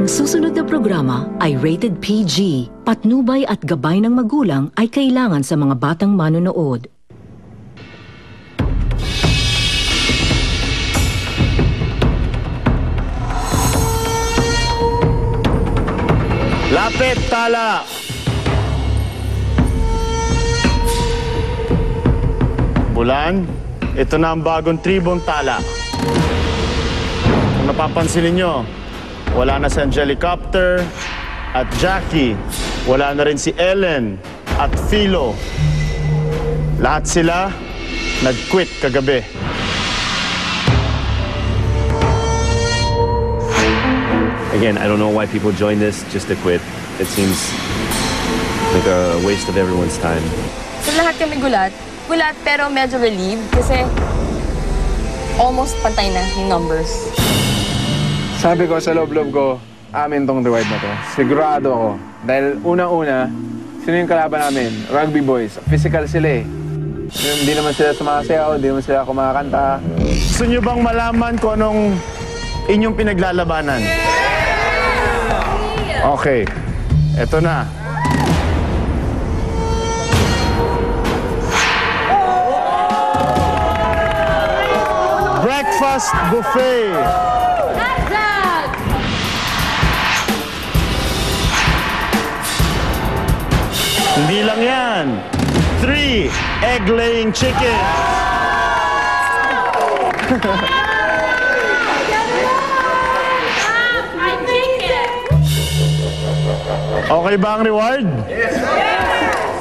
Ang susunod na programa ay rated PG. Patnubay at gabay ng magulang ay kailangan sa mga batang manonood. Lapit, tala! Bulan, ito na ang bagong tribong tala. Kung napapansin ninyo, wala na si Angelicopter at Jackie. Wala na rin si Ellen at Philo. Lahat sila nag-quit kagabi. Again, I don't know why people join this just to quit. It seems like a waste of everyone's time. So lahat kami gulat pero medyo relieved kasi almost pantay na yung numbers. Sabi ko sa loob-loob ko, amin tong divide na to. Sigurado ako. Dahil unang-una, sino yung kalaban namin? Rugby boys. Physical sila eh. Hindi naman sila sumasayaw, hindi naman sila kumakanta. Gusto nyo bang malaman kung anong inyong pinaglalabanan? Okay, eto na. Breakfast buffet. Hindi lang yan. 3 egg-laying chicken. Okay ba ang reward? Yes!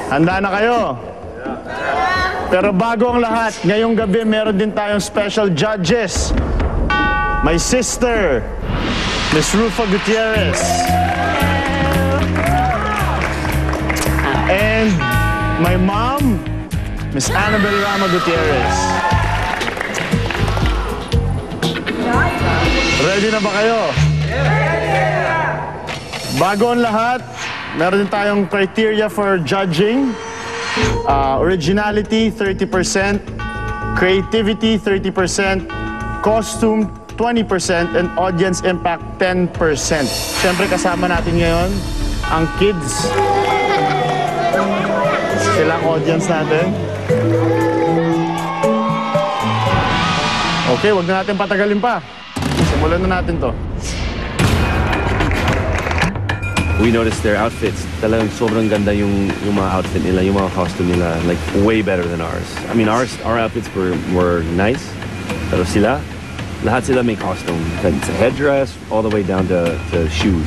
Handa na kayo? Pero bago ang lahat, ngayong gabi meron din tayong special judges. My sister, Miss Rufa Gutierrez. And my mom, Miss Annabel Rama Gutierrez. Ready na ba kayo? Bago ang lahat, meron din tayong criteria for judging. Originality, 30%. Creativity, 30%. Costume, 20%. And audience impact, 10%. Siyempre kasama natin ngayon ang kids. Sila ang audience natin. Okay, wag na natin patagalin pa. Simulan na natin to. We noticed their outfits. Talagang sobrang ganda yung mga outfit nila, yung mga costume nila, like way better than ours. I mean, our outfits were nice, pero sila, lahat sila may costume. Sa headdress, all the way down to shoes.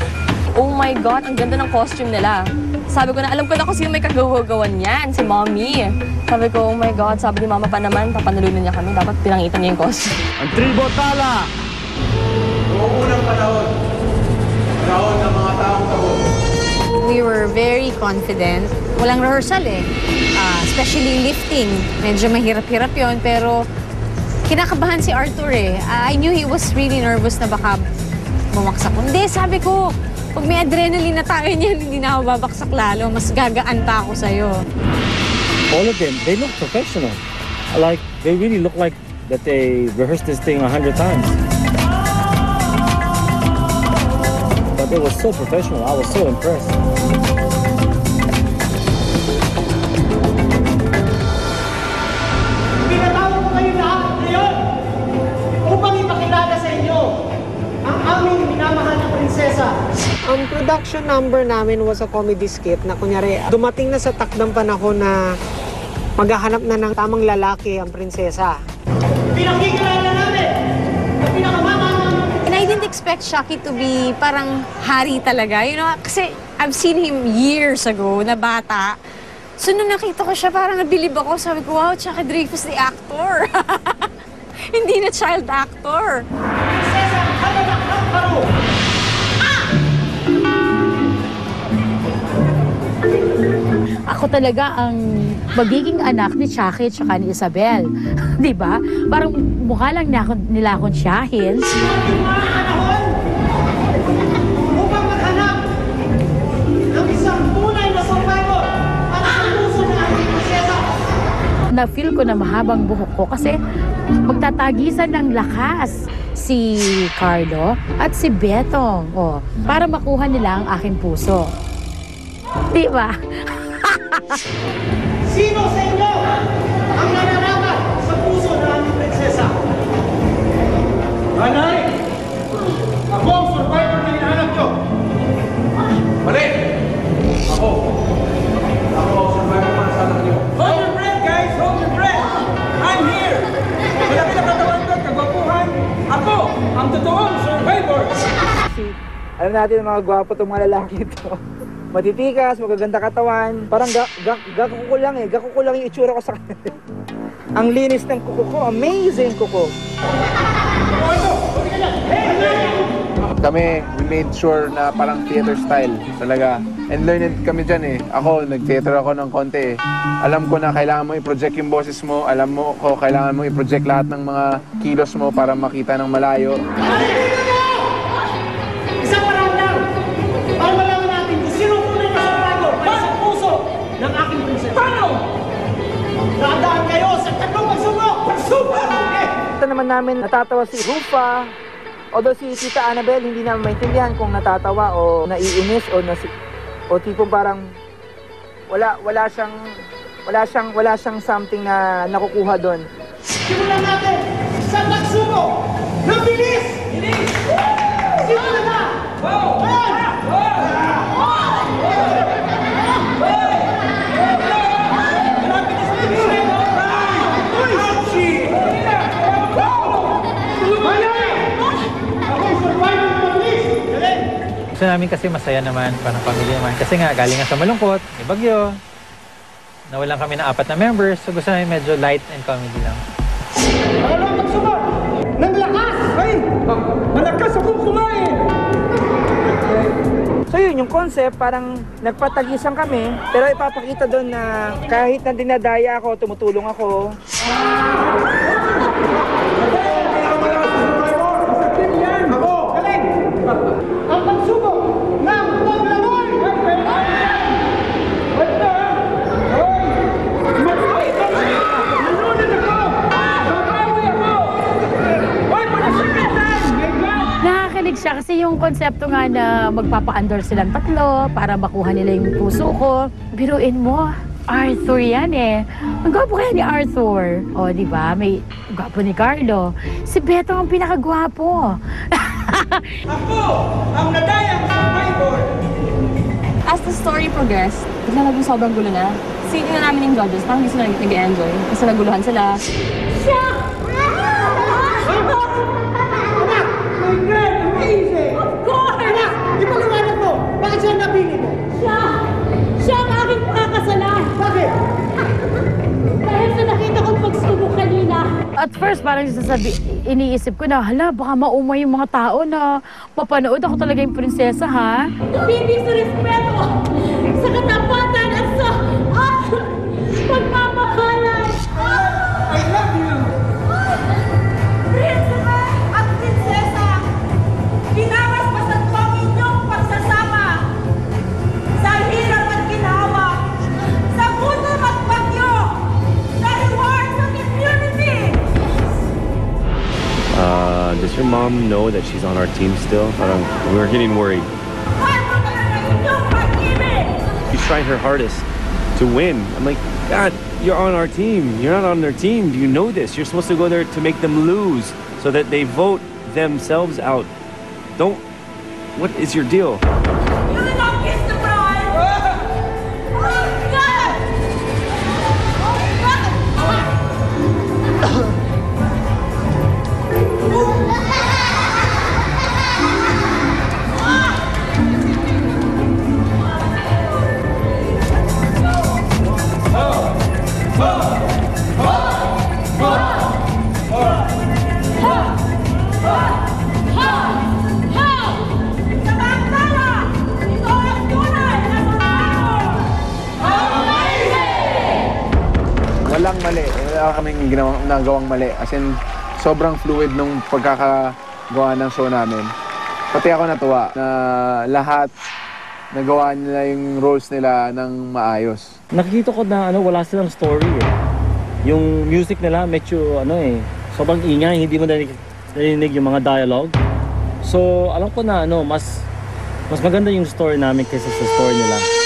Oh my God, ang ganda ng costume nila. Sabi ko na, alam ko na kung sino may kagawagawan yan, si Mommy. Sabi ko, oh my God, sabi ni Mama pa naman, papanalunan niya kami, dapat pinangitan niya yung costume. Ang tribo tala! Noong unang panahon ng mga taong taon. We were very confident. Walang rehearsal eh. Especially lifting. Medyo mahirap-hirap yon pero kinakabahan si Arthur eh. I knew he was really nervous na baka bumaksak. Hindi, sabi ko, pag may adrenaline na tayo niyan, hindi na ako babaksak lalo. Mas gagaan pa ako sa'yo. All of them, they look professional. Like, they really look like that they rehearsed this thing 100 times. But it was so professional. I was so impressed. Pinatawag ko kayo lahat ngayon upang ipakilala sa inyo ang aming minamahal na prinsesa. Ang production number namin was a comedy skit na kunyari dumating na sa takdang panahon na maghahanap na ng tamang lalaki ang prinsesa. Pinakikilala namin ang pinakamama ng... And I didn't expect Shaki to be parang hari talaga. You know, kasi I've seen him years ago na bata. So nung nakita ko siya, parang nabilib ako. Sabi ko, wow, Shaki Dreyfus the actor. Hindi na child actor. Prinsesa Halanak ng Paro. Ako talaga ang magiging anak ni Shaki at saka ni Isabel. Di ba? Parang mukha lang nila akong Shahil. Ating mga panahon upang maghanap ng isang tunay na survivor at ang puso ng ating prinsesa. Na-feel ko na mahabang buhok ko kasi Magtatagisan ng lakas si Carlo at si Betong. Oh, para makuha nila ang aking puso. Di ba? Sino sa inyo ang nananapat sa puso ng aming prinsesa? Nanay! Ako ang survivor na hinahanap nyo! Mali! Ako ang survivor para sa anak nyo. Hold your breath, guys! Hold your breath! I'm here! Malaki na katawan ko at kagwapuhan. Ako ang totoong survivor! Alam natin ang mga gwapo itong mga lalaki ito. Matitikas, magaganda katawan. Parang gakuko lang eh. Gakuko lang yung itsura ko sa kanila. Ang linis ng kuko ko. Amazing kuko. Kami, we made sure na parang theater style talaga. And learned kami dyan eh. Ako, nag-theater ako ng konti eh. Alam ko na kailangan mo i-project yung boses mo. Alam mo ko, kailangan mo i-project lahat ng mga kilos mo para makita ng malayo. Isang parang lang para malaman natin kung sino tunay na survivor para sa puso ng aking prinsesa. Paano? Dadaan kayo sa tatlong pagsubok! Pagsubok! Ito naman namin natatawa si Rufa. Although si Tita Annabel hindi naman maintindihan kung natatawa o naiinis o tipong parang wala siyang something na nakukuha doon. Simulan natin sa pagsubok ng bilis! Bilis! Simulan na! Gusto namin kasi masaya naman, parang pamilya naman. Kasi nga, galing nga sa malungkot, may bagyo. Nawalan kami ng 4 na members, so gusto namin medyo light and comedy lang. Ano magsubok ng lakas? Ay! Malakas akong kumain! So yun, yung concept, parang nagpatagisan kami. Pero ipapakita doon na kahit na dinadaya ako, tumutulong ako. Ang pagsubok ng paglangoy! Nakakilig siya kasi yung konsepto nga na magpapa-andor silang tatlo para makuha nila yung puso ko. Biruin mo, Arthur yan eh. Ang gwapo kaya ni Arthur. O, di ba? May gwapo ni Carlo. Si Beto ang pinakagwapo. Ako ang nadayang survivor! As the story progressed, bigla naging sobrang gulo na. Sino na namin yung judges, parang hindi sila nag-enjoy. Kasi naguluhan sila. Siya! Anak! My God! Amazing! Of course! Anak! Ipaliwanag mo! Bakit siya napili mo? Siya ang aking makakasalan. Bakit? Dahil sa nakita kong pagsubok kanina. At first, parang iniisip ko na, hala, baka maumay yung mga tao na mapanood ako talaga yung prinsesa, ha? Hindi sa respeto, sa katapatan at sa pagmamahalan. I love you! Prinsipe at prinsesa, binawas pa sa inyong pagsasama sa hirap at ginawa, sa gutom at bagyo, sa reward sa community. Does your mom know that she's on our team still? Parang, we're getting worried. She's trying her hardest to win. I'm like, God, you're on our team. You're not on their team. Do you know this? You're supposed to go there to make them lose so that they vote themselves out. Don't. What is your deal? You did not kiss the bride. Oh, God! Walang mali. Wala kaming nagawang mali. As in, sobrang fluid nung pagkakagawa ng show namin. Pati ako natuwa na lahat nagawa nila yung roles nila ng maayos. Nakikita ko na wala silang story eh. Yung music nila medyo sobrang ingay, hindi mo narinig yung mga dialogue. So, alam ko na mas maganda yung story namin kaysa sa story nila.